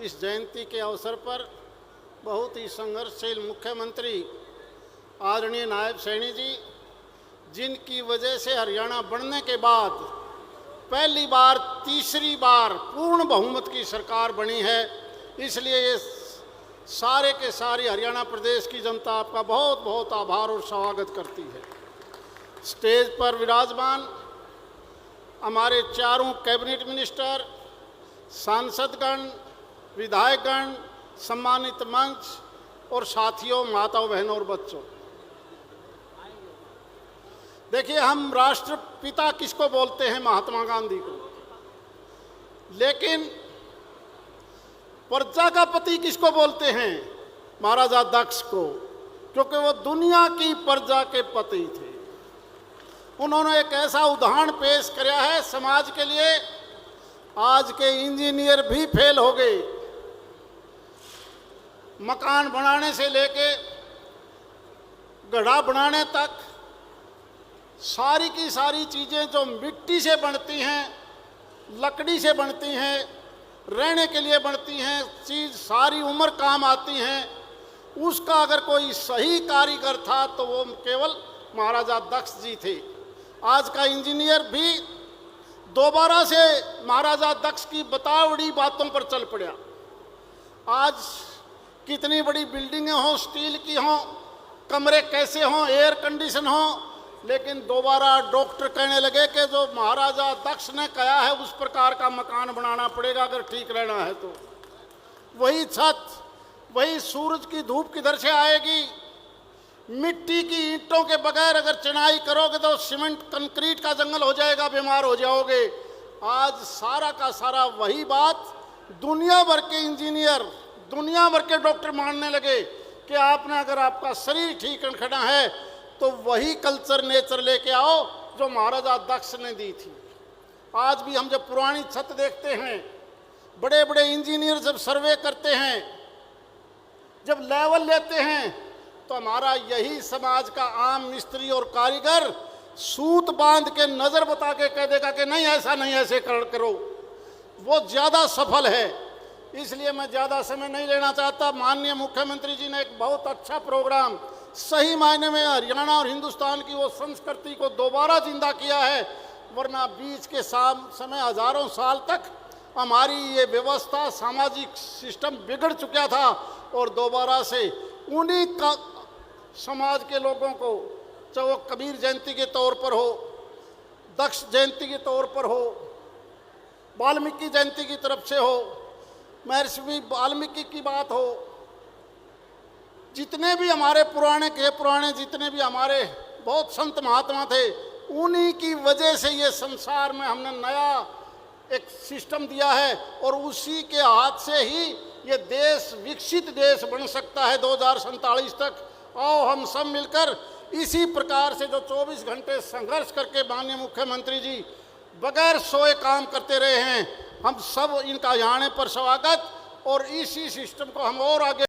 इस जयंती के अवसर पर बहुत ही संघर्षशील मुख्यमंत्री आदरणीय नायब सैनी जी, जिनकी वजह से हरियाणा बनने के बाद पहली बार तीसरी बार पूर्ण बहुमत की सरकार बनी है, इसलिए ये सारे के सारी हरियाणा प्रदेश की जनता आपका बहुत बहुत आभार और स्वागत करती है। स्टेज पर विराजमान हमारे चारों कैबिनेट मिनिस्टर, सांसदगण, विधायकगण, सम्मानित मंच और साथियों, माताओं, बहनों और बच्चों, देखिए, हम राष्ट्रपिता किसको बोलते हैं? महात्मा गांधी को। लेकिन प्रजा का पति किसको बोलते हैं? महाराजा दक्ष को, क्योंकि वो दुनिया की प्रजा के पति थे। उन्होंने एक ऐसा उदाहरण पेश किया है समाज के लिए, आज के इंजीनियर भी फेल हो गए। मकान बनाने से लेके गढ़ा बनाने तक सारी की सारी चीज़ें जो मिट्टी से बनती हैं, लकड़ी से बनती हैं, रहने के लिए बनती हैं, चीज़ सारी उम्र काम आती हैं। उसका अगर कोई सही कारीगर था तो वो केवल महाराजा दक्ष जी थे। आज का इंजीनियर भी दोबारा से महाराजा दक्ष की बतावड़ी बातों पर चल पड़ा। आज कितनी बड़ी बिल्डिंगें हों, स्टील की हों, कमरे कैसे हों, एयर कंडीशन हों, लेकिन दोबारा डॉक्टर कहने लगे कि जो महाराजा दक्ष ने कहा है उस प्रकार का मकान बनाना पड़ेगा अगर ठीक रहना है तो। वही छत, वही सूरज की धूप किधर से आएगी? मिट्टी की ईंटों के बगैर अगर चिनाई करोगे तो सीमेंट कंक्रीट का जंगल हो जाएगा, बीमार हो जाओगे। आज सारा का सारा वही बात दुनिया भर के इंजीनियर, दुनिया भर के डॉक्टर मानने लगे कि आपने अगर आपका शरीर ठीक रखना है तो वही कल्चर नेचर लेके आओ जो महाराजा दक्ष ने दी थी। आज भी हम जब पुरानी छत देखते हैं, बड़े बड़े इंजीनियर जब सर्वे करते हैं, जब लेवल लेते हैं, तो हमारा यही समाज का आम मिस्त्री और कारीगर सूत बांध के नज़र बता के कह देगा कि नहीं ऐसा नहीं, ऐसे करो। वो ज़्यादा सफल है। इसलिए मैं ज़्यादा समय नहीं लेना चाहता। माननीय मुख्यमंत्री जी ने एक बहुत अच्छा प्रोग्राम, सही मायने में हरियाणा और हिंदुस्तान की वो संस्कृति को दोबारा जिंदा किया है। वरना बीच के समय हजारों साल तक हमारी ये व्यवस्था, सामाजिक सिस्टम बिगड़ चुका था और दोबारा से उन्हीं का समाज के लोगों को, चाहे वो कबीर जयंती के तौर पर हो, दक्ष जयंती के तौर पर हो, वाल्मीकि जयंती की तरफ से हो, महर्षि वाल्मीकि की बात हो, जितने भी हमारे पुराने जितने भी हमारे बहुत संत महात्मा थे, उन्हीं की वजह से ये संसार में हमने नया एक सिस्टम दिया है और उसी के हाथ से ही ये देश विकसित देश बन सकता है 2047 तक। आओ हम सब मिलकर इसी प्रकार से जो 24 घंटे संघर्ष करके माननीय मुख्यमंत्री जी बगैर सोए काम करते रहे हैं, हम सब इनका आने पर स्वागत और इसी सिस्टम को हम और आगे